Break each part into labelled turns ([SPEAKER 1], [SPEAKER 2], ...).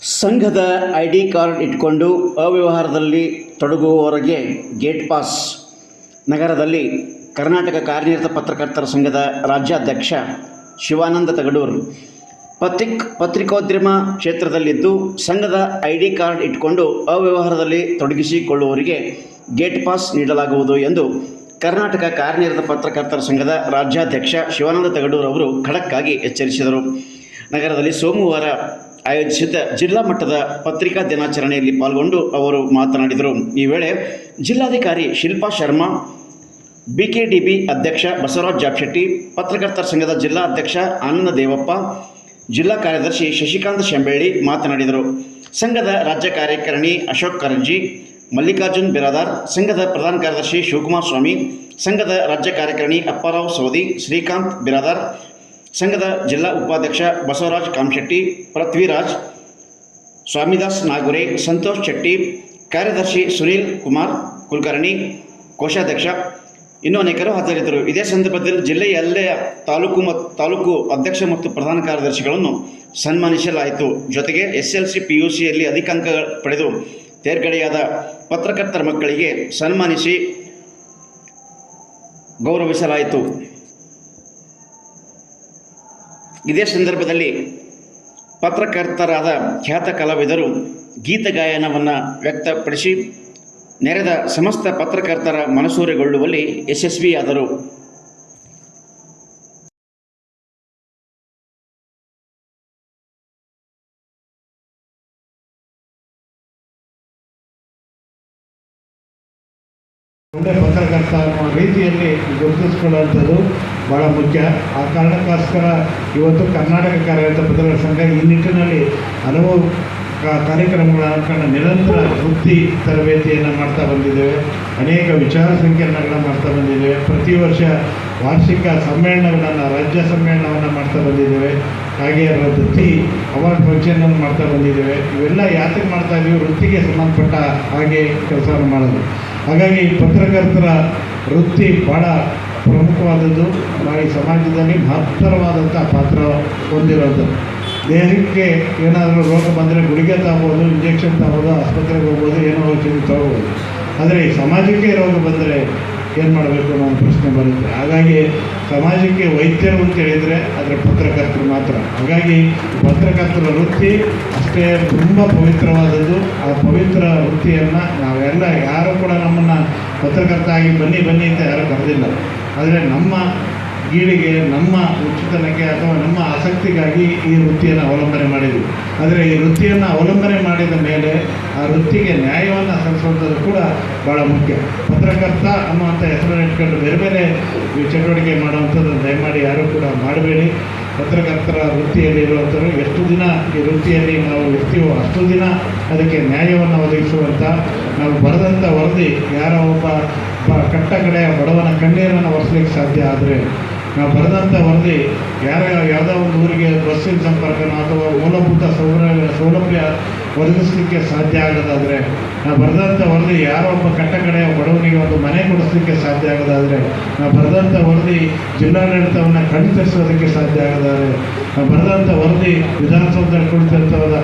[SPEAKER 1] ಸಂಘದ ID card ಇಟ್ಕೊಂಡು ಅವ್ಯವಹಾರದಲ್ಲಿ ತೊಡಗುವವರಿಗೆ gate pass. ನಗರದಲ್ಲಿ ಕರ್ನಾಟಕ ಕಾರ್ಯನಿರತ ಪತ್ರಕರ್ತರ ಸಂಘದ ರಾಜ್ಯಾಧ್ಯಕ್ಷ ಶಿವಾನಂದ ತಗಡೂರು ಪತ್ರಿಕೋದ್ಯಮ ಕ್ಷೇತ್ರದಲ್ಲಿದ್ದು ಸಂಘದ ಐಡಿ ಕಾರ್ಡ್ ಇಟ್ಕೊಂಡು ಅವ್ಯವಹಾರದಲ್ಲಿ ತೊಡಗಿಸಿಕೊಳ್ಳುವವರಿಗೆ ಗೇಟ್ ಪಾಸ್ ನೀಡಲಾಗುವುದು ಎಂದು ಕರ್ನಾಟಕ ಕಾರ್ಯನಿರತ ಪತ್ರಕರ್ತರ ಸಂಘದ ರಾಜ್ಯಾಧ್ಯಕ್ಷ ಶಿವಾನಂದ ತಗಡೂರು ಅವರು ಖಡಕ್ಕಾಗಿ ಎಚ್ಚರಿಸಿದರು. ನಗರದಲ್ಲಿ ಸೋಮವಾರ ಆಯೋಜಿಸಿದ್ದ ಜಿಲ್ಲಾ ಮಟ್ಟದ ಪತ್ರಿಕಾ ದಿನಾಚರಣೆಯಲ್ಲಿ ಪಾಲ್ಗೊಂಡು ಅವರು ಮಾತನಾಡಿದರು. ಈ ವೇಳೆ ಜಿಲ್ಲಾಧಿಕಾರಿ ಶಿಲ್ಪಾ ಶರ್ಮಾ, ಬಿಕೆಡಿಬಿ ಅಧ್ಯಕ್ಷ ಬಸವರಾಜ್ ಜಾಬಶೆಟ್ಟಿ, ಪತ್ರಕರ್ತರ ಸಂಘದ ಜಿಲ್ಲಾ ಅಧ್ಯಕ್ಷ ಆನಂದ ದೇವಪ್ಪ, ಜಿಲ್ಲಾ ಕಾರ್ಯದರ್ಶಿ ಶಶಿಕಾಂತ್ ಶೆಂಬೆಳ್ಳಿ ಮಾತನಾಡಿದರು. ಸಂಘದ ರಾಜ್ಯ ಕಾರ್ಯಕಾರಿಣಿ ಅಶೋಕ್ ಕರಂಜಿ, ಮಲ್ಲಿಕಾರ್ಜುನ್ ಬಿರಾದಾರ್, ಸಂಘದ ಪ್ರಧಾನ ಕಾರ್ಯದರ್ಶಿ ಶಿವಕುಮಾರ್ ಸ್ವಾಮಿ, ಸಂಘದ ರಾಜ್ಯ ಕಾರ್ಯಕಾರಿಣಿ ಅಪ್ಪಾರಾವ್ ಸೌದಿ, ಶ್ರೀಕಾಂತ್ ಬಿರಾದಾರ್, ಸಂಘದ ಜಿಲ್ಲಾ ಉಪಾಧ್ಯಕ್ಷ ಬಸವರಾಜ್ ಕಾಮಶೆಟ್ಟಿ, ಪೃಥ್ವಿರಾಜ್, ಸ್ವಾಮಿದಾಸ್ ನಾಗುರೆ, ಸಂತೋಷ್ ಶೆಟ್ಟಿ, ಕಾರ್ಯದರ್ಶಿ ಸುನೀಲ್ ಕುಮಾರ್ ಕುಲಕರ್ಣಿ, ಕೋಶಾಧ್ಯಕ್ಷ ಇನ್ನೂ ಅನೇಕರು ಹಾಜರಿದ್ದರು. ಇದೇ ಸಂದರ್ಭದಲ್ಲಿ ಜಿಲ್ಲೆಯ ಎಲ್ಲ ತಾಲೂಕು ಅಧ್ಯಕ್ಷ ಮತ್ತು ಪ್ರಧಾನ ಕಾರ್ಯದರ್ಶಿಗಳನ್ನು ಸನ್ಮಾನಿಸಲಾಯಿತು. ಜೊತೆಗೆ SLC PUCಯಲ್ಲಿ ಅಧಿಕ ಅಂಕ ಪಡೆದು ತೇರ್ಗಡೆಯಾದ ಪತ್ರಕರ್ತರ ಮಕ್ಕಳಿಗೆ ಸನ್ಮಾನಿಸಿ ಗೌರವಿಸಲಾಯಿತು. ಇದೇ ಸಂದರ್ಭದಲ್ಲಿ ಪತ್ರಕರ್ತರಾದ ಖ್ಯಾತ ಕಲಾವಿದರು ಗೀತ ಗಾಯನವನ್ನು ವ್ಯಕ್ತಪಡಿಸಿ ನೆರೆದ ಸಮಸ್ತ ಪತ್ರಕರ್ತರ ಮನಸೂರೆಗೊಳ್ಳುವಲ್ಲಿ ಯಶಸ್ವಿಯಾದರು.
[SPEAKER 2] ಒಳ್ಳೆ ಪತ್ರಕರ್ತ ಅನ್ನೋ ರೀತಿಯಲ್ಲಿ ಗುರುತಿಸ್ಕೊಳ್ಳುವಂಥದ್ದು ಭಾಳ ಮುಖ್ಯ. ಆ ಕಾರಣಕ್ಕೋಸ್ಕರ ಇವತ್ತು ಕರ್ನಾಟಕ ಕಾರ್ಯನಿರತ ಪತ್ರಕರ್ತರ ಸಂಘ ಈ ನಿಟ್ಟಿನಲ್ಲಿ ಹಲವು ಕಾರ್ಯಕ್ರಮಗಳನ್ನು ನಿರಂತರ ವೃತ್ತಿ ತರಬೇತಿಯನ್ನು ಮಾಡ್ತಾ ಬಂದಿದ್ದೇವೆ. ಅನೇಕ ವಿಚಾರ ಸಂಕಿರಣಗಳನ್ನು ಮಾಡ್ತಾ ಬಂದಿದ್ದೇವೆ. ಪ್ರತಿ ವರ್ಷ ವಾರ್ಷಿಕ ಸಮ್ಮೇಳನಗಳನ್ನು, ರಾಜ್ಯ ಸಮ್ಮೇಳನವನ್ನು ಮಾಡ್ತಾ ಬಂದಿದ್ದೇವೆ. ಹಾಗೆ ವೃತ್ತಿ ಅವಾರ್ಡ್ ಫಂಕ್ಷನನ್ನು ಮಾಡ್ತಾ ಬಂದಿದ್ದೇವೆ. ಇವೆಲ್ಲ ಯಾತಕ್ಕೆ ಮಾಡ್ತಾ ಇದ್ದೀವಿ? ವೃತ್ತಿಗೆ ಸಂಬಂಧಪಟ್ಟ ಹಾಗೆ ಕೆಲಸವನ್ನು ಮಾಡೋದು. ಹಾಗಾಗಿ ಪತ್ರಕರ್ತರ ವೃತ್ತಿ ಭಾಳ ಪ್ರಮುಖವಾದದ್ದು, ಈ ಸಮಾಜದಲ್ಲಿ ಮಹತ್ತರವಾದಂಥ ಪಾತ್ರ ಹೊಂದಿರೋದು. ದೇಹಕ್ಕೆ ಏನಾದರೂ ರೋಗ ಬಂದರೆ ಗುಳಿಗೆ ತಗೋಬೋದು, ಇಂಜೆಕ್ಷನ್ ತಗೋಬೋದು, ಆಸ್ಪತ್ರೆಗೆ ಹೋಗ್ಬೋದು, ಏನೋ ಔಷಧಿ ತಗೋಬೋದು. ಆದರೆ ಈ ಸಮಾಜಕ್ಕೆ ರೋಗ ಬಂದರೆ ಏನು ಮಾಡಬೇಕು ಅನ್ನೋ ಒಂದು ಪ್ರಶ್ನೆ ಬರುತ್ತೆ. ಹಾಗಾಗಿ ಸಮಾಜಕ್ಕೆ ವೈದ್ಯರು ಅಂತ ಹೇಳಿದರೆ ಅದರ ಪತ್ರಕರ್ತರು ಮಾತ್ರ. ಹಾಗಾಗಿ ಪತ್ರಕರ್ತರ ವೃತ್ತಿ ಅಷ್ಟೇ ತುಂಬ ಪವಿತ್ರವಾದದ್ದು. ಆ ಪವಿತ್ರ ವೃತ್ತಿಯನ್ನು ನಾವೆಲ್ಲ ಯಾರು ಕೂಡ ನಮ್ಮನ್ನು ಪತ್ರಕರ್ತ ಆಗಿ ಬನ್ನಿ ಅಂತ ಯಾರೂ ಕರೆದಿಲ್ಲ. ಆದರೆ ನಮ್ಮ ಗೀಳಿಗೆ, ನಮ್ಮ ಉಚಿತನಕ್ಕೆ ಅಥವಾ ನಮ್ಮ ಆಸಕ್ತಿಗಾಗಿ ಈ ವೃತ್ತಿಯನ್ನು ಅವಲಂಬನೆ ಮಾಡಿದ್ವಿ. ಆದರೆ ಈ ವೃತ್ತಿಯನ್ನು ಅವಲಂಬನೆ ಮಾಡಿದ ಮೇಲೆ ಆ ವೃತ್ತಿಗೆ ನ್ಯಾಯವನ್ನು ಸಲ್ಲಿಸುವಂಥದ್ದು ಕೂಡ ಭಾಳ ಮುಖ್ಯ. ಪತ್ರಕರ್ತ ಅನ್ನುವಂಥ ಹೆಸರನ್ನು ಇಟ್ಕೊಂಡು ಬೇರೆ ಬೇರೆ ಚಟುವಟಿಕೆ ಮಾಡುವಂಥದ್ದು ದಯಮಾಡಿ ಯಾರೂ ಕೂಡ ಮಾಡಬೇಡಿ. ಪತ್ರಕರ್ತರ ವೃತ್ತಿಯಲ್ಲಿ ಇರುವಂಥವ್ರು ಎಷ್ಟು ದಿನ ಈ ವೃತ್ತಿಯಲ್ಲಿ ನಾವು ಇರ್ತೀವೋ ಅಷ್ಟು ದಿನ ಅದಕ್ಕೆ ನ್ಯಾಯವನ್ನು ಒದಗಿಸುವಂಥ, ನಾವು ಬರೆದಂಥ ವರದಿ ಯಾರೋ ಒಬ್ಬ ಕಟ್ಟ ಕಡೆಯ ಬಡವನ ಕಣ್ಣೀರನ್ನು ಒರೆಸ್ಲಿಕ್ಕೆ ಸಾಧ್ಯ ಆದರೆ, ನಾವು ಬರೆದಂಥ ವರದಿ ಯಾವುದೋ ಒಂದು ಊರಿಗೆ ಬಸ್ಸಿನ ಸಂಪರ್ಕನೋ ಅಥವಾ ಮೂಲಭೂತ ಸೌಲಭ್ಯ ಒದಗಿಸಲಿಕ್ಕೆ ಸಾಧ್ಯ ಆಗೋದಾದರೆ, ನಾವು ಬರೆದಂಥ ವರದಿ ಯಾರೋ ಒಬ್ಬ ಕಟ್ಟ ಕಡೆಯ ಬಡವನಿಗೆ ಒಂದು ಮನೆ ಕೊಡಿಸ್ಲಿಕ್ಕೆ ಸಾಧ್ಯ ಆಗೋದಾದರೆ, ನಾವು ಬರೆದಂಥ ವರದಿ ಜಿಲ್ಲಾಡಳಿತವನ್ನು ಕಣ್ತರಿಸೋದಕ್ಕೆ ಸಾಧ್ಯ ಆಗೋದಾದರೆ, ನಾವು ಬರೆದಂಥ ವರದಿ ವಿಧಾನಸೌಧದಲ್ಲಿ ಕುಳಿತಂಥವಾದ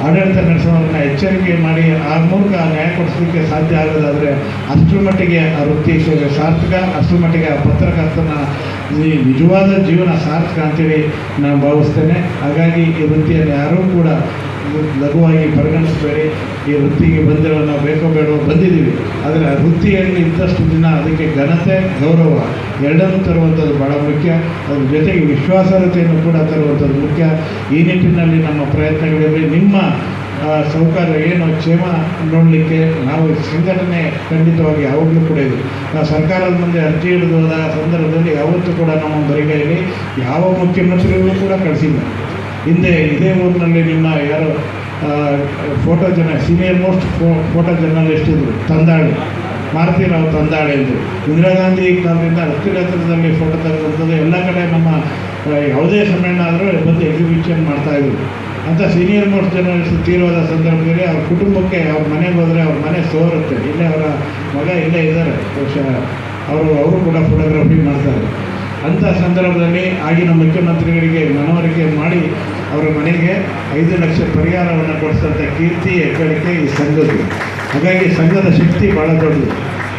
[SPEAKER 2] ಆಡಳಿತ ನಡೆಸೋದನ್ನ ಎಚ್ಚರಿಕೆ ಮಾಡಿ ಆ ಮೂಲಕ ನ್ಯಾಯ ಕೊಡಿಸಲಿಕ್ಕೆ ಸಾಧ್ಯ ಆಗೋದಾದರೆ ಅಷ್ಟರ ಮಟ್ಟಿಗೆ ಆ ವೃತ್ತಿ ಸೇವೆ ಸಾರ್ಥಕ, ಅಷ್ಟರ ಮಟ್ಟಿಗೆ ಆ ಪತ್ರಕರ್ತನ ನಿಜವಾದ ಜೀವನ ಸಾರ್ಥಕ ಅಂತೇಳಿ ನಾನು ಭಾವಿಸ್ತೇನೆ. ಹಾಗಾಗಿ ಈ ವೃತ್ತಿಯನ್ನು ಯಾರೂ ಕೂಡ ಲಘುವಾಗಿ ಪರಿಗಣಿಸಬೇಡಿ. ಈ ವೃತ್ತಿಗೆ ಬಂದಿರೋ ನಾವು ಬೇಕೋ ಬೇಡೋ ಬಂದಿದ್ದೀವಿ, ಆದರೆ ಆ ವೃತ್ತಿಯಲ್ಲಿ ಇದ್ದಷ್ಟು ದಿನ ಅದಕ್ಕೆ ಘನತೆ, ಗೌರವ ಎರಡನ್ನೂ ತರುವಂಥದ್ದು ಭಾಳ ಮುಖ್ಯ. ಅದ್ರ ಜೊತೆಗೆ ವಿಶ್ವಾಸಾರ್ಹತೆಯನ್ನು ಕೂಡ ತರುವಂಥದ್ದು ಮುಖ್ಯ. ಈ ನಿಟ್ಟಿನಲ್ಲಿ ನಮ್ಮ ಪ್ರಯತ್ನಗಳಿರಲಿ. ನಿಮ್ಮ ಸೌಕರ್ಯ ಏನು ಕ್ಷೇಮ ನೋಡಲಿಕ್ಕೆ ನಾವು ಸಂಘಟನೆ ಖಂಡಿತವಾಗಿ ಯಾವಾಗಲೂ ಕೂಡ ಇದೆ. ನಾವು ಸರ್ಕಾರದ ಮುಂದೆ ಅರ್ಜಿ ಹಿಡಿದ ಸಂದರ್ಭದಲ್ಲಿ ಯಾವತ್ತೂ ಕೂಡ ನಮ್ಮ ಬರಿಗೈಲಿ ಯಾವ ಮುಖ್ಯಮಂತ್ರಿಗಳು ಕೂಡ ಕಳಿಸಿಲ್ಲ. ಹಿಂದೆ ಇದೇ ಊರಿನಲ್ಲಿ ನಿಮ್ಮ ಯಾರು ಸೀನಿಯರ್ ಮೋಸ್ಟ್ ಫೋಟೋ ಜರ್ನಲಿಸ್ಟ್ ಇದ್ದರು, ತಂದಾಳಿ ಮಾರುತಿರಾವ್ ತಂದಾಳಿ ಎಂದು. ಇಂದಿರಾ ಗಾಂಧಿ ಕಾಲದಿಂದ ಹತ್ತಿರದಲ್ಲಿ ಫೋಟೋ ತೆಗೆದಂಥದ್ದು ಎಲ್ಲ ಕಡೆ ನಮ್ಮ ಯಾವುದೇ ಸಮ್ಮೇಳನ ಆದರೂ ಬಂದು ಎಕ್ಸಿಬಿಷನ್ ಮಾಡ್ತಾಯಿದ್ರು. ಅಂತ ಸೀನಿಯರ್ ಮೋಸ್ಟ್ ಜರ್ನಲಿಸ್ಟ್ ತೀರೋದ ಸಂದರ್ಭದಲ್ಲಿ ಅವ್ರ ಕುಟುಂಬಕ್ಕೆ ಅವ್ರ ಮನೆಗೆ ಹೋದರೆ ಅವ್ರ ಮನೆ ಸೋರುತ್ತೆ. ಇಲ್ಲೇ ಅವರ ಮಗ ಇಲ್ಲೇ ಇದ್ದಾರೆ, ಬಹುಶಃ ಅವರು ಕೂಡ ಫೋಟೋಗ್ರಫಿ ಮಾಡ್ತಾರೆ. ಅಂಥ ಸಂದರ್ಭದಲ್ಲಿ ಆಗಿನ ಮುಖ್ಯಮಂತ್ರಿಗಳಿಗೆ ಮನವರಿಕೆ ಮಾಡಿ ಅವರ ಮನೆಗೆ 5 ಲಕ್ಷ ಪರಿಹಾರವನ್ನು ಕೊಡಿಸಿದಂಥ ಕೀರ್ತಿ ಹೆಗ್ಗಳಿಕೆ ಈ ಸಂಘದ್ದು. ಹಾಗಾಗಿ ಸಂಘದ ಶಕ್ತಿ ಭಾಳ ದೊಡ್ಡದು.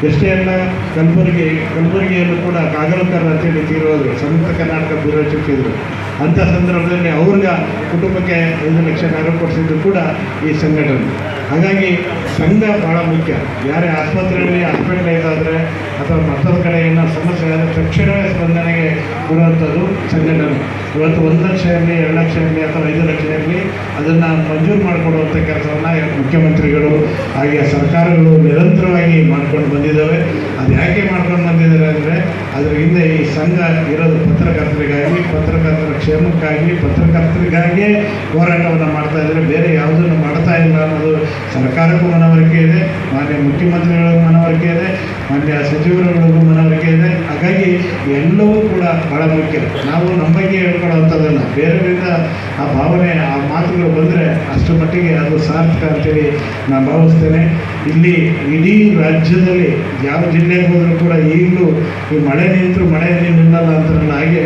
[SPEAKER 2] ಎಷ್ಟೇ ಎಲ್ಲ ಕಲಬುರಗಿಯಲ್ಲೂ ಕೂಡ ಕಾಗಲಕರ್ ಅಂತೇಳಿ ತೀರೋದು ಸಂಯುಕ್ತ ಕರ್ನಾಟಕ ಬ್ಯೂರೋ ಚೀಫ್ ಇದ್ದರು. ಅಂಥ ಸಂದರ್ಭದಲ್ಲಿ ಅವ್ರಿಗೆ ಕುಟುಂಬಕ್ಕೆ 5 ಲಕ್ಷ ನೆರವು ಕೊಡಿಸಿದ್ದು ಕೂಡ ಈ ಸಂಘಟನೆ. ಹಾಗಾಗಿ ಸಂಘ ಭಾಳ ಮುಖ್ಯ. ಯಾರೇ ಆಸ್ಪತ್ರೆಯಲ್ಲಿ ಹಾಸ್ಪಿಟಲೈಸ್ ಆದರೆ ಅಥವಾ ಮತ್ತೊಂದು ಕಡೆ ಏನೋ ಸಮಸ್ಯೆ ಆದರೆ ತಕ್ಷಣವೇ ಸ್ಪಂದನೆಗೆ ಕೊಡುವಂಥದ್ದು ಸಂಘಟನೆ. ಇವತ್ತು 1 ಲಕ್ಷ ಇರಲಿ, 2 ಲಕ್ಷ ಇರಲಿ ಅಥವಾ 5 ಲಕ್ಷ ಇರಲಿ, ಅದನ್ನು ಮಂಜೂರು ಮಾಡಿಕೊಡುವಂಥ ಕೆಲಸವನ್ನು ಮುಖ್ಯಮಂತ್ರಿಗಳು ಹಾಗೆ ಸರ್ಕಾರಗಳು ನಿರಂತರವಾಗಿ ಮಾಡ್ಕೊಂಡು ಬಂದಿದ್ದಾವೆ. ಅದು ಯಾಕೆ ಮಾಡ್ಕೊಂಡು ಬಂದಿದ್ದಾರೆ ಅಂದರೆ ಅದರ ಹಿಂದೆ ಈ ಸಂಘ ಇರೋದು ಪತ್ರಕರ್ತರಿಗಾಗಿ, ಪತ್ರಕರ್ತರ ಕ್ಷೇಮಕ್ಕಾಗಿ, ಪತ್ರಕರ್ತರಿಗಾಗಿಯೇ ಹೋರಾಟವನ್ನು ಮಾಡ್ತಾ ಇದ್ದಾರೆ. ಬೇರೆ ಯಾವುದನ್ನು ಮಾಡ್ತಾ ಇಲ್ಲ ಅನ್ನೋದು ಸರ್ಕಾರಕ್ಕೂ ಮನವರಿಕೆ ಇದೆ, ಮಾನ್ಯ ಮುಖ್ಯಮಂತ್ರಿಗಳಿಗೂ ಮನವರಿಕೆ ಇದೆ, ಮಾನ್ಯ ಸಚಿವರುಗಳಿಗೂ ಮನವರಿಕೆ ಇದೆ. ಹಾಗಾಗಿ ಎಲ್ಲವೂ ಕೂಡ ಭಾಳ ಮುಖ್ಯ. ನಾವು ನಮ್ಮ ಬಗ್ಗೆ ಹೇಳ್ಕೊಳ್ಳೋವಂಥದ್ದಲ್ಲ, ಬೇರೆಯವರಿಂದ ಆ ಭಾವನೆ, ಆ ಮಾತುಗಳು ಬಂದರೆ ಅಷ್ಟು ಮಟ್ಟಿಗೆ ಅದು ಸಾರ್ಥಕ ಅಂತೇಳಿ ನಾನು ಭಾವಿಸ್ತೇನೆ. ಇಲ್ಲಿ ಇಡೀ ರಾಜ್ಯದಲ್ಲಿ ಯಾವ ಜಿಲ್ಲೆಗೆ ಹೋದರೂ ಕೂಡ ಈಗಲೂ ಈ ಮಳೆ ನಿಂತರೂ ಮಳೆ ನಿಲ್ಲಲ್ಲ ಅಂತಾರಲ್ಲ, ಹಾಗೆ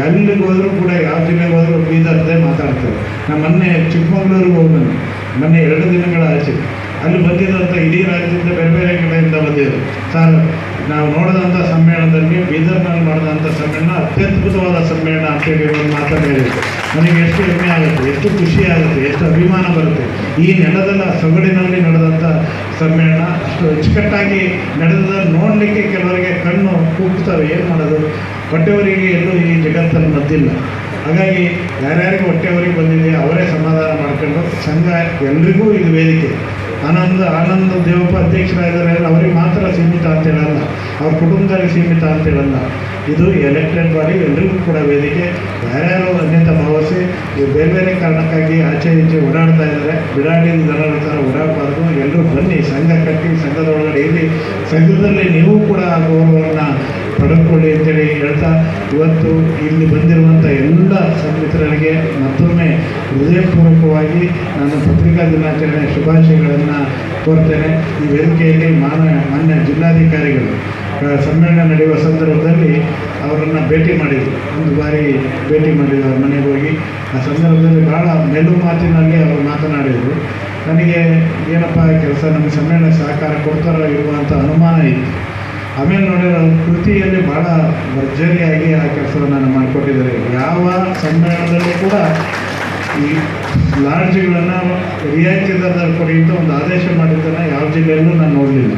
[SPEAKER 2] ಎಲ್ಲಿಗೆ ಹೋದರೂ ಕೂಡ ಯಾವ ಜಿಲ್ಲೆಗೆ ಹೋದರೂ ಬೀದರ್ದೇ ಮಾತಾಡ್ತಾರೆ. ನಾನು ಮೊನ್ನೆ ಚಿಕ್ಕಮಗಳೂರಿಗೆ ಹೋಗಿ ಮೊನ್ನೆ 2 ದಿನಗಳ ಆಚೆ ಅಲ್ಲಿ ಬಂದಿದ್ದಂಥ ಇಡೀ ರಾಜ್ಯದಿಂದ ಬೇರೆ ಬೇರೆ ಕಡೆಯಿಂದ ಬಂದಿದ್ದರು. ಸರ್, ನಾವು ನೋಡಿದಂಥ ಸಮ್ಮೇಳನದಲ್ಲಿ ಬೀದರ್ನಲ್ಲಿ ಮಾಡಿದಂಥ ಸಮ್ಮೇಳನ ಅತ್ಯದ್ಭುತವಾದ ಸಮ್ಮೇಳನ ಅಂತೇಳಿ ಒಂದು ಮಾತನ್ನು ಹೇಳಿದ್ರು. ನನಗೆ ಎಷ್ಟು ಹೆಮ್ಮೆ ಆಗುತ್ತೆ, ಎಷ್ಟು ಖುಷಿ ಆಗುತ್ತೆ, ಎಷ್ಟು ಅಭಿಮಾನ ಬರುತ್ತೆ. ಈ ನೆಲದ ಸೊಗಡಿನಲ್ಲಿ ನಡೆದಂಥ ಸಮ್ಮೇಳನ ಅಷ್ಟು ಅಚ್ಚುಕಟ್ಟಾಗಿ ನಡೆದದನ್ನು ನೋಡಲಿಕ್ಕೆ ಕೆಲವರಿಗೆ ಕಣ್ಣು ಕೂಗ್ತವೆ. ಏನು ಮಾಡೋದು, ಹೊಟ್ಟೆವರಿಗೆ ಎಲ್ಲೂ ಈ ಜಗತ್ತಲ್ಲಿ ಮದ್ದಿಲ್ಲ. ಹಾಗಾಗಿ ಯಾರ್ಯಾರಿಗೆ ಹೊಟ್ಟೆವರಿಗೆ ಬಂದಿದೆ ಅವರೇ ಸಮಾಧಾನ ಮಾಡ್ಕೊಂಡು ಸಂಘ ಎಲ್ರಿಗೂ ಇದು ವೇದಿಕೆ. ಆನಂದ ದೇವಪ್ಪ ಅಧ್ಯಕ್ಷರಾಗಿದ್ದಾರೆ, ಅವರಿಗೆ ಮಾತ್ರ ಸೀಮಿತ ಅಂತ ಹೇಳಲ್ಲ, ಅವ್ರ ಕುಟುಂಬದಲ್ಲಿ ಸೀಮಿತ ಅಂತ ಹೇಳಲ್ಲ. ಇದು ಎಲೆಕ್ಟೆಡ್ ಬಾಡಿ, ಎಲ್ರಿಗೂ ಕೂಡ ವೇದಿಕೆ. ಯಾರ್ಯಾರು ಅನ್ಯತಾ ಭಾವಿಸಿ ಬೇರೆ ಬೇರೆ ಕಾರಣಕ್ಕಾಗಿ ಆಚೆ ಈಚೆ ಓಡಾಡ್ತಾ ಇದ್ದಾರೆ, ಬಿಡಾಡಿ ದನಗಳ ಥರ ಓಡಾಡಬಾರ್ದು. ಎಲ್ಲರೂ ಬನ್ನಿ, ಸಂಘ ಕಟ್ಟಿ ಸಂಘದೊಳಗಡೆ ಇಲ್ಲಿ ಸಂಘದಲ್ಲಿ ನೀವು ಕೂಡ ಆ ಗೌರವವನ್ನು ಪಡೆದುಕೊಳ್ಳಿ ಅಂತೇಳಿ ಹೇಳ್ತಾ, ಇವತ್ತು ಇಲ್ಲಿ ಬಂದಿರುವಂಥ ಎಲ್ಲ ಸಂಘಮಿತ್ರರಿಗೆ ಮತ್ತೊಮ್ಮೆ ಹೃದಯಪೂರ್ವಕವಾಗಿ ನಾನು ಪತ್ರಿಕಾ ದಿನಾಚರಣೆ ಶುಭಾಶಯಗಳನ್ನು ಕೋರ್ತೇನೆ. ಈ ವೇದಿಕೆಯಲ್ಲಿ ಮಾನ್ಯ ಜಿಲ್ಲಾಧಿಕಾರಿಗಳು ಸಮ್ಮೇಳನ ನಡೆಯುವ ಸಂದರ್ಭದಲ್ಲಿ ಅವರನ್ನು ಭೇಟಿ ಮಾಡಿದರು. ಒಂದು ಬಾರಿ ಭೇಟಿ ಮಾಡಿದ್ರು, ಅವ್ರ ಮನೆಗೆ ಹೋಗಿ. ಆ ಸಂದರ್ಭದಲ್ಲಿ ಭಾಳ ಮೆಲು ಮಾತಿನಲ್ಲಿ ಅವರು ಮಾತನಾಡಿದರು. ನನಗೆ ಏನಪ್ಪ ಕೆಲಸ, ನಮಗೆ ಸಮ್ಮೇಳನ ಸಹಕಾರ ಕೊಡ್ತಾರೋ ಇರುವಂಥ ಅನುಮಾನ ಇತ್ತು. ಆಮೇಲೆ ನೋಡಿದ್ರೆ ಅವ್ರ ಕೃತಿಯಲ್ಲಿ ಭಾಳ ಭರ್ಜರಿಯಾಗಿ ಆ ಕೆಲಸವನ್ನು ಮಾಡಿಕೊಟ್ಟಿದ್ದಾರೆ. ಯಾವ ಸಮ್ಮೇಳನದಲ್ಲೂ ಕೂಡ ಈ ಲಾಡ್ಜ್ಗಳನ್ನು ರಿಯಾಯಿತಿ ದರದಲ್ಲಿ ಕೊಡಿ ಅಂತ ಒಂದು ಆದೇಶ ಮಾಡಿದ್ದನ್ನು ಯಾವ ಜಿಲ್ಲೆಯಲ್ಲೂ ನಾನು ನೋಡಲಿಲ್ಲ.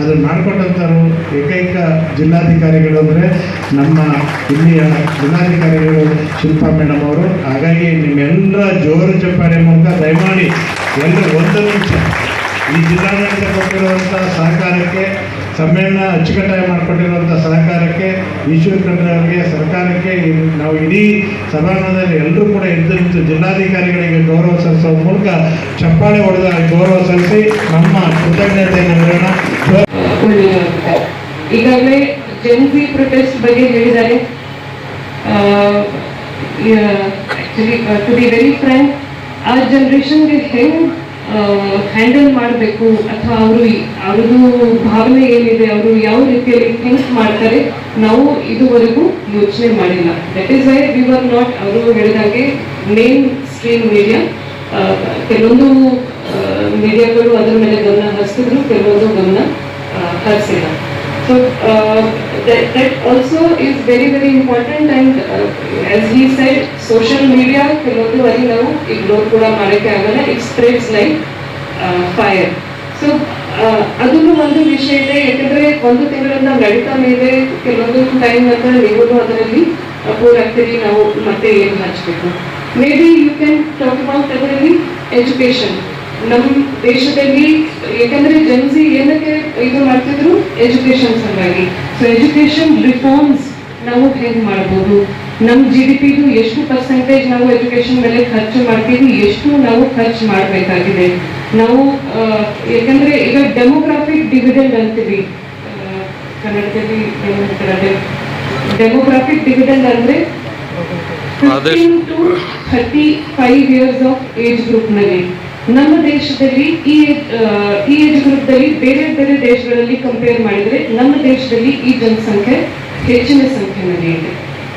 [SPEAKER 2] ಅದನ್ನು ಮಾಡಿಕೊಟ್ಟಂಥವ್ರು ಏಕೈಕ ಜಿಲ್ಲಾಧಿಕಾರಿಗಳು ಅಂದರೆ ನಮ್ಮ ಇಲ್ಲಿಯ ಜಿಲ್ಲಾಧಿಕಾರಿಗಳು ಶಿಲ್ಪಾ ಮೇಡಮ್ ಅವರು. ಹಾಗಾಗಿ ನಿಮ್ಮೆಲ್ಲರ ಜೋರು ಚಪ್ಪಾಳೆ ಮೂಲಕ ದಯಮಾಡಿ ಎಲ್ಲರೂ 1 ನಿಮಿಷ ಈ ಜಿಲ್ಲಾಡಳಿತ ಕೊಟ್ಟಿರುವಂಥ ಸಹಕಾರಕ್ಕೆ, ಸಮ್ಮೇಳನ ಅಚ್ಚುಕಟ್ಟಾಗಿ ಮಾಡಿಕೊಟ್ಟಿರುವಂಥ ಸಹಕಾರಕ್ಕೆ, ಈಶ್ವರ ಖಂಡ್ರೆ ಅವರಿಗೆ, ಸರ್ಕಾರಕ್ಕೆ, ನಾವು ಇಡೀ ಸಭಾಂಗಣದಲ್ಲಿ ಎಲ್ಲರೂ ಕೂಡ ಎದ್ದು ನಿಂತು ಜಿಲ್ಲಾಧಿಕಾರಿಗಳಿಗೆ ಗೌರವ ಸಲ್ಲಿಸುವ ಮೂಲಕ ಚಪ್ಪಾಳೆ ಹೊಡೆದ ಗೌರವ ಸಲ್ಲಿಸಿ ನಮ್ಮ ಕೃತಜ್ಞತೆಯನ್ನು ಹೇಳೋಣ.
[SPEAKER 3] ಈಗಾಗಲೇ ಜೆನ್ಸಿ ಪ್ರೊಟೆಸ್ಟ್ ಬಗ್ಗೆ ಹೇಳಿದ್ದಾರೆ. ಟು ಬಿ ವೆರಿ ಫ್ರ್ಯಾಂಕ್, ಆ ಜನರೇಷನ್ಗೆ ಹೆಂಗೆ ಹ್ಯಾಂಡಲ್ ಮಾಡಬೇಕು ಅಥವಾ ಅವ್ರದ್ದು ಭಾವನೆ ಏನಿದೆ, ಅವರು ಯಾವ ರೀತಿಯಲ್ಲಿ ಥಿಂಕ್ ಮಾಡ್ತಾರೆ, ನಾವು ಇದುವರೆಗೂ ಯೋಚನೆ ಮಾಡಿಲ್ಲ. That is why we were not, ಅವರು ಹೇಳಿದಾಗೆ ಮೇನ್ ಸ್ಟ್ರೀಮ್ ಮೀಡಿಯಾ. ಕೆಲವೊಂದು ಮೀಡಿಯಾಗಳು ಅದರ ಮೇಲೆ ಗಮನ ಹರಿಸಿದ್ರು, ಕೆಲವೊಂದು ಗಮನ ಹರಿಸಿಲ್ಲ. So that also is very very important, and as he said, social media ಕೆಲವೊಂದು ಬಾರಿ ನಾವು ಇಗ್ನೋರ್ ಕೂಡ ಮಾಡೋಕ್ಕೆ ಆಗಲ್ಲ. It spreads like fire. So ಅದನ್ನು ಒಂದು ವಿಷಯ ಇದೆ, ಯಾಕಂದರೆ 1 ತಿಂಗಳಿಂದ ನಡೀತಾ ಮೇಲೆ ಕೆಲವೊಂದು ಟೈಮ್ ನಂತರ ನೀವು ಅದರಲ್ಲಿ ಬೋರ್ ಆಗ್ತೀರಿ, ನಾವು ಮತ್ತೆ ಏನು ಹಚ್ಚಬೇಕು. May be you can talk about ಅದರಲ್ಲಿ ಎಜುಕೇಷನ್. ನಮ್ಮ ದೇಶದಲ್ಲಿ ಯಾಕಂದ್ರೆ ಜನ್ಸಿ ಏನಕ್ಕೆ ಇದು ಮಾಡ್ತಿದ್ರು, ಎಜುಕೇಶನ್ ಸಲುವಾಗಿ. ಸೊ ಎಜುಕೇಶನ್ ರಿಫಾರ್ಮ್ಸ್ ನಾವು ಹೇಗೆ ಮಾಡ್ಬೋದು, ನಮ್ಮ GDPದು ಎಷ್ಟು ಪರ್ಸೆಂಟೇಜ್ ನಾವು ಎಜುಕೇಶನ್ ಮೇಲೆ ಖರ್ಚು ಮಾಡ್ತೀವಿ, ಎಷ್ಟು ನಾವು ಖರ್ಚು ಮಾಡಬೇಕಾಗಿದೆ. ನಾವು ಯಾಕಂದ್ರೆ ಈಗ ಡೆಮೋಗ್ರಾಫಿಕ್ ಡಿವಿಡೆಂಡ್ ಅಂತೀವಿ ಕನ್ನಡದಲ್ಲಿ. ಡೆಮೋಗ್ರಾಫಿಕ್ ಡಿವಿಡೆಂಡ್ ಅಂದ್ರೆ 15 to 35 years ಆಫ್ ಏಜ್ ಗ್ರೂಪ್ನಲ್ಲಿ ನಮ್ಮ ದೇಶದಲ್ಲಿ ಈ ಏಜ್ ಗ್ರೂಪ್ದಲ್ಲಿ ಬೇರೆ ಬೇರೆ ದೇಶಗಳಲ್ಲಿ ಕಂಪೇರ್ ಮಾಡಿದರೆ ನಮ್ಮ ದೇಶದಲ್ಲಿ ಈ ಜನಸಂಖ್ಯೆ ಹೆಚ್ಚಿನ ಸಂಖ್ಯೆಯಲ್ಲಿ ಇದೆ.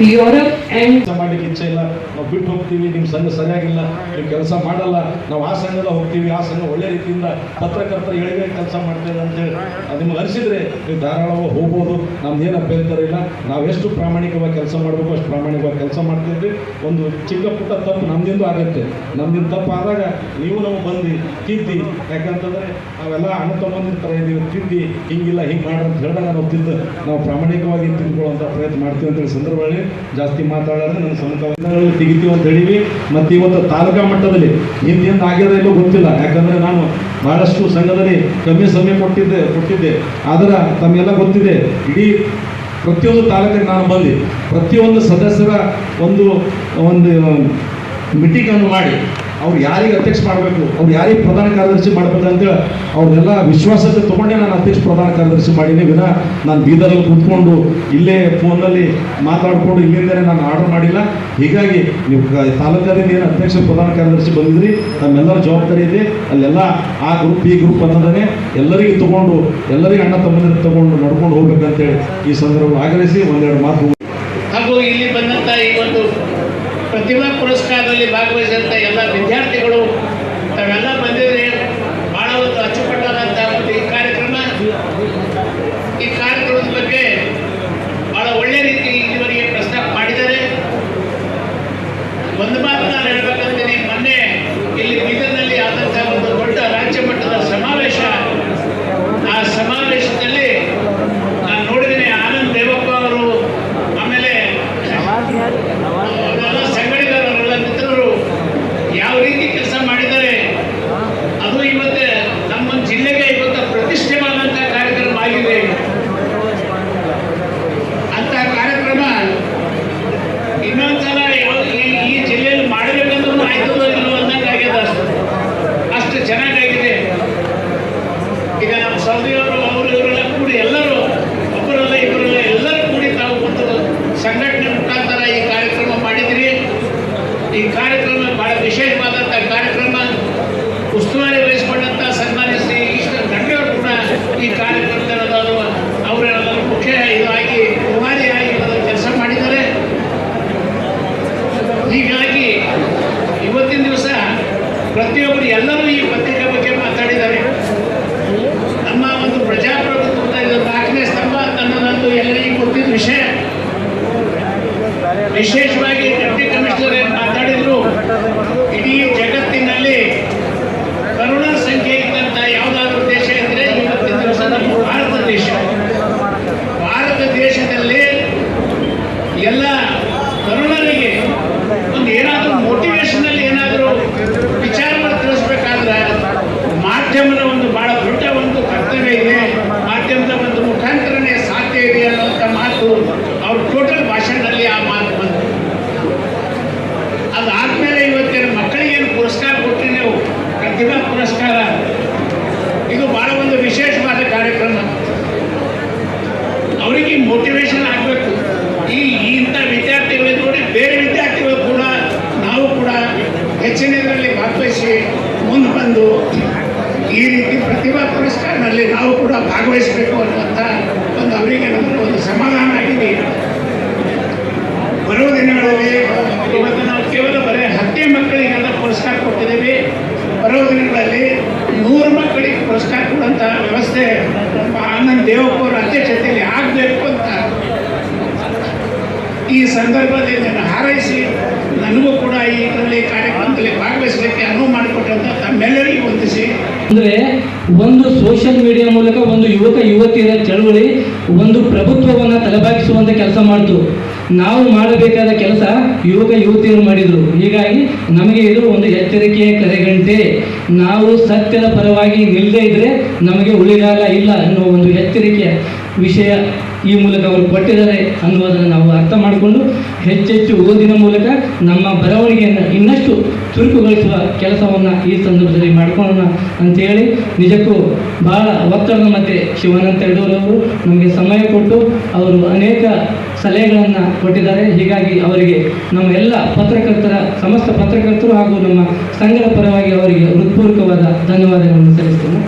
[SPEAKER 3] Europe and
[SPEAKER 4] ಕೆಲಸ ಮಾಡಲಿಕ್ಕೆ ಇಚ್ಛೆ ಇಲ್ಲ, ನಾವು ಬಿಟ್ಟು ಹೋಗ್ತೀವಿ, ನಿಮ್ಮ ಸಂಘ ಸರಿಯಾಗಿಲ್ಲ, ನೀವು ಕೆಲಸ ಮಾಡಲ್ಲ, ನಾವು ಆ ಸಂಘದ ಹೋಗ್ತೀವಿ, ಆ ಸಂಘ ಒಳ್ಳೆ ರೀತಿಯಿಂದ ಪತ್ರಕರ್ತರ ಏಳಿಗೆ ಕೆಲಸ ಮಾಡ್ತೇವೆ ಅಂತೇಳಿ ನಿಮ್ಗೆ ಅನಿಸಿದರೆ ನೀವು ಧಾರಾಳವಾಗಿ ಹೋಗ್ಬೋದು. ನಮ್ದೇನು ಅಭ್ಯಂತರ ಇಲ್ಲ. ನಾವು ಎಷ್ಟು ಪ್ರಾಮಾಣಿಕವಾಗಿ ಕೆಲಸ ಮಾಡಬೇಕು ಅಷ್ಟು ಪ್ರಾಮಾಣಿಕವಾಗಿ ಕೆಲಸ ಮಾಡ್ತಿದ್ವಿ. ಒಂದು ಚಿಕ್ಕ ಪುಟ್ಟ ತಪ್ಪು ನಮ್ದಿಂದ ಆಗುತ್ತೆ. ನಮ್ದಿಂದ ತಪ್ಪು ಆದಾಗ ನೀವು ನಾವು ಬಂದು ತಿದ್ದಿ, ಯಾಕಂತಂದರೆ ನಾವೆಲ್ಲ ಅಣ್ಣ ತಗೊಂಡಿರ್ತಾರೆ, ನೀವು ತಿದ್ದಿ ಹಿಂಗಿಲ್ಲ ಹಿಂಗೆ ಮಾಡ್ರಿ ಅಂತ ಹೇಳಿದಾಗ ನಾವು ನಾವು ಪ್ರಾಮಾಣಿಕವಾಗಿ ತಿದ್ಕೊಳ್ಳುವಂಥ ಪ್ರಯತ್ನ ಮಾಡ್ತೀವಿ ಅಂತೇಳಿ ಸಂದರ್ಭದಲ್ಲಿ ಜಾಸ್ತಿ ಮಾತಾಡಿದ್ರೆ ನನ್ನ ಸಂಘಗಳು ತೆಗಿತೀವಿ ಅಂತ ಹೇಳಿವಿ. ಮತ್ತು ಇವತ್ತು ತಾಲೂಕಾ ಮಟ್ಟದಲ್ಲಿ ಹಿಂದಿಂದ ಆಗ್ಯದ ಇಲ್ಲೋ ಗೊತ್ತಿಲ್ಲ, ಯಾಕಂದರೆ ನಾನು ಭಾಳಷ್ಟು ಸಂಘದಲ್ಲಿ ಕಮ್ಮಿ ಸಮಯ ಕೊಟ್ಟಿದ್ದೆ. ಆದರೆ ತಮಗೆಲ್ಲ ಗೊತ್ತಿದೆ, ಇಡೀ ಪ್ರತಿಯೊಂದು ತಾಲೂಕಿಗೆ ನಾನು ಬಂದು ಪ್ರತಿಯೊಂದು ಸದಸ್ಯರ ಒಂದು ಮೀಟಿಂಗನ್ನು ಮಾಡಿ ಅವ್ರು ಯಾರಿಗೆ ಅಧ್ಯಕ್ಷ ಮಾಡಬೇಕು, ಅವ್ರು ಯಾರಿಗೆ ಪ್ರಧಾನ ಕಾರ್ಯದರ್ಶಿ ಮಾಡಬೇಕಂತೇಳಿ ಅವ್ರನ್ನೆಲ್ಲ ವಿಶ್ವಾಸಕ್ಕೆ ತೊಗೊಂಡೆ ನಾನು ಅಧ್ಯಕ್ಷ ಪ್ರಧಾನ ಕಾರ್ಯದರ್ಶಿ ಮಾಡೀನಿ. ವಿನ ನಾನು ಬೀದರಲ್ಲಿ ಕೂತ್ಕೊಂಡು ಇಲ್ಲೇ ಫೋನಲ್ಲಿ ಮಾತಾಡಿಕೊಂಡು ಇಲ್ಲಿಂದಲೇ ನಾನು ಆರ್ಡರ್ ಮಾಡಿಲ್ಲ. ಹೀಗಾಗಿ ನೀವು ತಾಲೂಕಾದಿಂದ ಏನು ಅಧ್ಯಕ್ಷ ಪ್ರಧಾನ ಕಾರ್ಯದರ್ಶಿ ಬಂದಿದ್ರಿ, ನಮ್ಮೆಲ್ಲರ ಜವಾಬ್ದಾರಿ ಇದೆ. ಅಲ್ಲೆಲ್ಲ ಆ ಗ್ರೂಪ್ ಈ ಗ್ರೂಪ್ ಅನ್ನೋದನ್ನೇ ಎಲ್ಲರಿಗೂ ತೊಗೊಂಡು ಎಲ್ಲರಿಗೂ ಅಣ್ಣ ತಮ್ಮಂದಿರು ತೊಗೊಂಡು ನಡ್ಕೊಂಡು ಹೋಗ್ಬೇಕಂತೇಳಿ ಈ ಸಂದರ್ಭದಲ್ಲಿ ಆಗ್ರಹಿಸಿ ಒಂದೆರಡು ಮಾತು.
[SPEAKER 5] ಹಾಗೂ ಇಲ್ಲಿ ಬಂದಂಥ ಈ ಒಂದು ಪ್ರತಿಭಾ ಪುರಸ್ಕಾರದಲ್ಲಿ ಭಾಗವಹಿಸಿದಂಥ ಎಲ್ಲ ವಿದ್ಯಾರ್ಥಿಗಳು ತಾವೆಲ್ಲ ಬಂದಿದ್ರೆ ಭಾಳ ಒಂದು ಅಚ್ಚುಕಟ್ಟಾದಂಥ ಒಂದು ಈ ಕಾರ್ಯಕ್ರಮದ ಬಗ್ಗೆ ಭಾಳ ಒಳ್ಳೆ ರೀತಿ ಇದುವರೆಗೆ ಪ್ರಸ್ತಾಪ ಮಾಡಿದ್ದಾರೆ. ಒಂದು ಮಾತು ನಾನು ಹೇಳ್ಬೇಕಂತೀನಿ, ಮೊನ್ನೆ ಇಲ್ಲಿ ಬೀದರ್ನಲ್ಲಿ ಆದಂಥ ಒಂದು ದೊಡ್ಡ ರಾಜ್ಯ ಮಟ್ಟದ ಸಮಾವೇಶ, ಆ ಸಮಾವೇಶದಲ್ಲಿ ನಾನು ನೋಡಿದ್ದೀನಿ ಆನಂದ್ ದೇವಪ್ಪ ಅವರು, ಆಮೇಲೆ ಅವರೆಲ್ಲ ಸಂಘಟಕರವರೆಲ್ಲ ಮಿತ್ರರು ಯಾವ ರೀತಿ ಕೆಲಸ ಮಾಡಿದ್ದಾರೆ. ಅದು ಇವತ್ತು ನಮ್ಮ ಜಿಲ್ಲೆಗೆ ಇವತ್ತು ಪ್ರತಿಷ್ಠೆವಾದಂಥ ಕಾರ್ಯಕ್ರಮ ಆಗಿದೆ. ಅಂಥ ಕಾರ್ಯಕ್ರಮ ಇನ್ನೊಂದ್ಸಲ ಈ ಜಿಲ್ಲೆಯಲ್ಲಿ ಮಾಡಬೇಕಂದ್ರೂ ಆಯ್ತದೋ ಇಲ್ಲೋ ಅಂದಂಗೆ ಆಗ್ಯದ. ಅಷ್ಟು ಚೆನ್ನಾಗಾಗಿದೆ. ಈಗ ನಮ್ಮ ಸೌದಿಯವರು ಅವರು ಇವರೆಲ್ಲ ಕೂಡಿ ಎಲ್ಲರೂ ಒಬ್ಬರಲ್ಲ ಇಬ್ಬರಲ್ಲ ಎಲ್ಲರೂ ಕೂಡಿ ತಾವು ಒಂದು ಸಂಘಟನೆ ಮುಖಾಂತರ ಈ ಕಾರ್ಯಕ್ರಮ ಮಾಡಿದ್ರಿ. ಈ ಕಾರ್ಯಕ್ರಮ ಬಹಳ ವಿಶೇಷವಾದಂಥ ಕಾರ್ಯಕ್ರಮ. ಉಸ್ತುವಾರಿ ವಹಿಸಿಕೊಂಡಂಥ ಸನ್ಮಾನ್ಯ ಶ್ರೀ ಈಶ್ವರ ಖಂಡ್ರೆ ಅವರು ಕೂಡ ಈ ಕಾರ್ಯಕ್ರಮದಲ್ಲಿ ಅವರೆಲ್ಲರೂ ಮುಖ್ಯ ಇದಾಗಿ ರೂವಾರಿಯಾಗಿ ಕೆಲಸ ಮಾಡಿದ್ದಾರೆ. ಹೀಗಾಗಿ ಇವತ್ತಿನ ದಿವಸ ಪ್ರತಿಯೊಬ್ಬರು ಎಲ್ಲರೂ ಈ ಪತ್ರಿಕೆ ಬಗ್ಗೆ ಮಾತಾಡಿದ್ದಾರೆ. ನಮ್ಮ ಒಂದು ಪ್ರಜಾಪ್ರಭುತ್ವದ ಇದು 4ನೇ ಸ್ತಂಭ ಅನ್ನೋದಂತೂ ಎಲ್ಲರಿಗೂ ಗೊತ್ತಿದ್ದ ವಿಷಯ. ವಿಶೇಷವಾಗಿ ಡೆಪ್ಟಿ ಕಮಿಷನರ್ ಏನು ಮಾತಾಡಿದ್ರು, ಇಡೀ ಜಗತ್ತಿನಲ್ಲಿ ಕರುಣಾ ಸಂಖ್ಯೆ ಇದ್ದಂಥ ಯಾವುದಾದ್ರೂ ದೇಶ ಇದ್ದರೆ ಇವತ್ತಿನ ದಿವಸ ನಮ್ಮ ಭಾರತ ದೇಶ. ಭಾರತ ದೇಶದಲ್ಲಿ ಎಲ್ಲ ತರುಣರಿಗೆ ಒಂದು ಏನಾದರೂ ಮೋಟಿವೇಶನಲ್ಲಿ ಏನಾದರೂ ವಿಚಾರವನ್ನು ತಿಳಿಸ್ಬೇಕಾದ್ರೆ ಮಾಧ್ಯಮದ ಒಂದು ಬಹಳ ದೊಡ್ಡ ಒಂದು ಕರ್ತವ್ಯ ಇದೆ. ಮಾಧ್ಯಮದ ಒಂದು ಮುಖಾಂತರನೇ ಸಾಧ್ಯ ಇದೆ ಅನ್ನುವಂಥ ಮಾತು ಅವ್ರ ಟೋಟಲ್ ಭಾಷಣದಲ್ಲಿ ಆ ಮಾತು ಬಂತು. ಅದಾದ್ಮೇಲೆ ಇವತ್ತೇನು ಮಕ್ಕಳಿಗೇನು ಪುರಸ್ಕಾರ ಕೊಟ್ಟರೆ ನೀವು ಪ್ರತಿಭಾ ಪುರಸ್ಕಾರ, ಇದು ಬಹಳ ಒಂದು ವಿಶೇಷವಾದ ಕಾರ್ಯಕ್ರಮ. ಅವರಿಗೆ ಮೋಟಿವೇಶನ್ ಆಗಬೇಕು. ಇಂಥ ವಿದ್ಯಾರ್ಥಿಗಳು ನೋಡಿ ಬೇರೆ ವಿದ್ಯಾರ್ಥಿಗಳು ಕೂಡ ನಾವು ಕೂಡ ಹೆಚ್ಚಿನ ಇದರಲ್ಲಿ ಭಾಗವಹಿಸಿ ಮುಂದೆ ಬಂದು ಈ ರೀತಿ ಪ್ರತಿಭಾ ಪುರಸ್ಕಾರದಲ್ಲಿ ನಾವು ಕೂಡ ಭಾಗವಹಿಸಬೇಕು ಅನ್ನುವಂಥ ಒಂದು ಅವರಿಗೆ ನಮಗೆ ಒಂದು ಸಮಾಧಾನ ಆಗಿದೆ. ಬರುವ ದಿನಗಳಲ್ಲಿ ಇವತ್ತು ನಾವು ಕೇವಲ ಬರೀ 10 ಮಕ್ಕಳಿಗೆಲ್ಲ ಪುರಸ್ಕಾರ ಕೊಟ್ಟಿದ್ದೀವಿ. ಬರುವ ದಿನಗಳಲ್ಲಿ 100 ಮಕ್ಕಳಿಗೆ ಪುರಸ್ಕಾರ ಕೊಡುವಂಥ ವ್ಯವಸ್ಥೆ ಆನಂದ್ ದೇವಪ್ಪ ಅವರ ಅಧ್ಯಕ್ಷತೆಯಲ್ಲಿ ಆಗಬೇಕು ಅಂತ ಈ ಸಂದರ್ಭದಲ್ಲಿ ನಾನು ಹಾರೈಸಿ ನನಗೂ ಕೂಡ ಈ ಕಾರ್ಯಕ್ರಮದಲ್ಲಿ ಭಾಗವಹಿಸಲಿಕ್ಕೆ ಅನುವು ಮಾಡಿಕೊಟ್ಟಂತ ತಮ್ಮೆಲ್ಲರಿಗೂ ವಂದಿಸಿ,
[SPEAKER 6] ಅಂದರೆ ಒಂದು ಸೋಷಿಯಲ್ ಮೀಡಿಯಾ ಮೂಲಕ ಒಂದು ಯುವತಿಯರ ಚಳವಳಿ ಒಂದು ಪ್ರಭುತ್ವವನ್ನು ತಲೆಬಾಗಿಸುವಂಥ ಕೆಲಸ ಮಾಡಿತು. ನಾವು ಮಾಡಬೇಕಾದ ಕೆಲಸ ಯುವತಿಯರು ಮಾಡಿದರು. ಹೀಗಾಗಿ ನಮಗೆ ಇದು ಒಂದು ಎಚ್ಚರಿಕೆಯ ಕರೆಗಂಟೆ. ನಾವು ಸತ್ಯದ ಪರವಾಗಿ ನಿಲ್ಲದೇ ಇದ್ದರೆ ನಮಗೆ ಉಳಿಗಾಲ ಇಲ್ಲ ಅನ್ನೋ ಒಂದು ಎಚ್ಚರಿಕೆಯ ವಿಷಯ ಈ ಮೂಲಕ ಅವರು ಕೊಟ್ಟಿದ್ದಾರೆ ಅನ್ನುವುದನ್ನು ನಾವು ಅರ್ಥ ಮಾಡಿಕೊಂಡು ಹೆಚ್ಚೆಚ್ಚು ಓದಿನ ಮೂಲಕ ನಮ್ಮ ಬರವಣಿಗೆಯನ್ನು ಇನ್ನಷ್ಟು ಚುರುಕುಗೊಳಿಸುವ ಕೆಲಸವನ್ನು ಈ ಸಂದರ್ಭದಲ್ಲಿ ಮಾಡಿಕೊಳ್ಳೋಣ ಅಂತೇಳಿ ನಿಜಕ್ಕೂ ಭಾಳ ಒತ್ತಡದ ಮಧ್ಯೆ ಶಿವಾನಂದ ಯಡೂರವರು ನಮಗೆ ಸಮಯ ಕೊಟ್ಟು ಅವರು ಅನೇಕ ಸಲಹೆಗಳನ್ನು ಕೊಟ್ಟಿದ್ದಾರೆ. ಹೀಗಾಗಿ ಅವರಿಗೆ ನಮ್ಮ ಎಲ್ಲ ಸಮಸ್ತ ಪತ್ರಕರ್ತರು ಹಾಗೂ ನಮ್ಮ ಸಂಘದ ಪರವಾಗಿ ಅವರಿಗೆ ಹೃತ್ಪೂರ್ವಕವಾದ ಧನ್ಯವಾದಗಳನ್ನು ಸಲ್ಲಿಸ್ತೇನೆ.